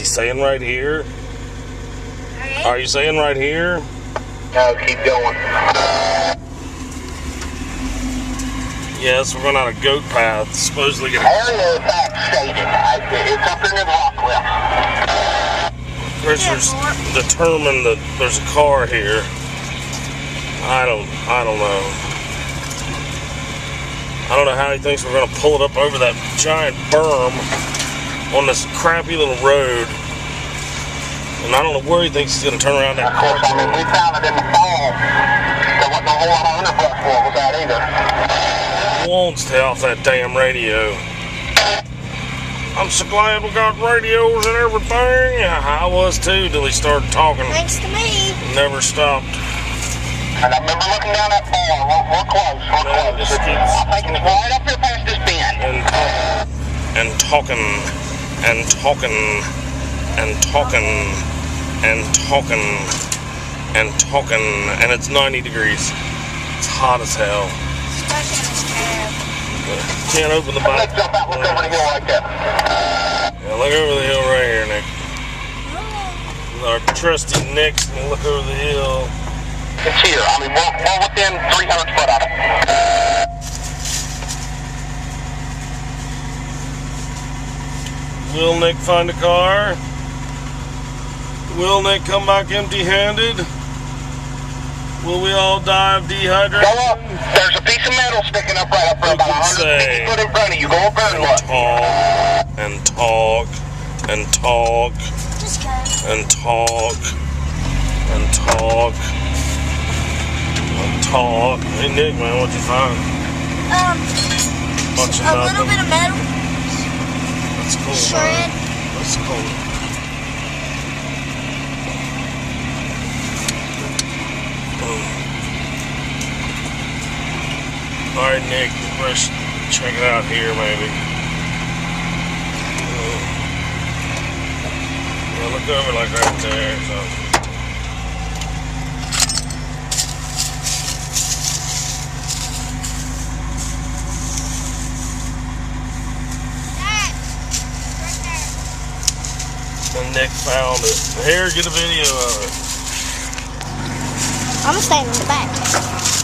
he saying right here? Alright. Are you saying right here? No, keep going. Yes, we're going on a goat path. Supposedly gonna. Area is back stated. It's up in the rock cliff. Richard's determined that there's a car here. I don't know. I don't know how he thinks we're going to pull it up over that giant berm on this crappy little road. And I don't know where he thinks he's going to turn around that Of course, I mean, we found it in the fall. There wasn't a whole lot of underbrush for it with that either. Won't stay off that damn radio. I'm so glad we got radios and everything. Yeah, I was too till he started talking. Thanks to me. Never stopped. And I remember looking down that far. We're close. We're close. Just keeps I think it's right up here past this bend. and talking and talking and talking and talking and talking, and it's 90 degrees. It's hot as hell. Stuck in his cab. Can't open the back. Let's jump out. Look over the hill right there. Yeah, look over the hill right here, Nick. Our trusty Nick's gonna look over the hill. It's here. I mean, we're within 300 foot of it. Will Nick find a car? Will Nick come back empty-handed? Will we all die of Go dehydration? up. There's a piece of metal sticking up right up there about 150 foot in front of you. Go up there and look. Talk and talk Just go. and talk and talk and talk. Hey Nick, man, what'd you find? Bunch of A little bit of metal. That's cool, Shred. man. That's cool. Alright, Nick, let's check it out here, maybe. Yeah, look over like right there. So. And Nick found it. Here, get a video of it. I'm gonna stand in the back.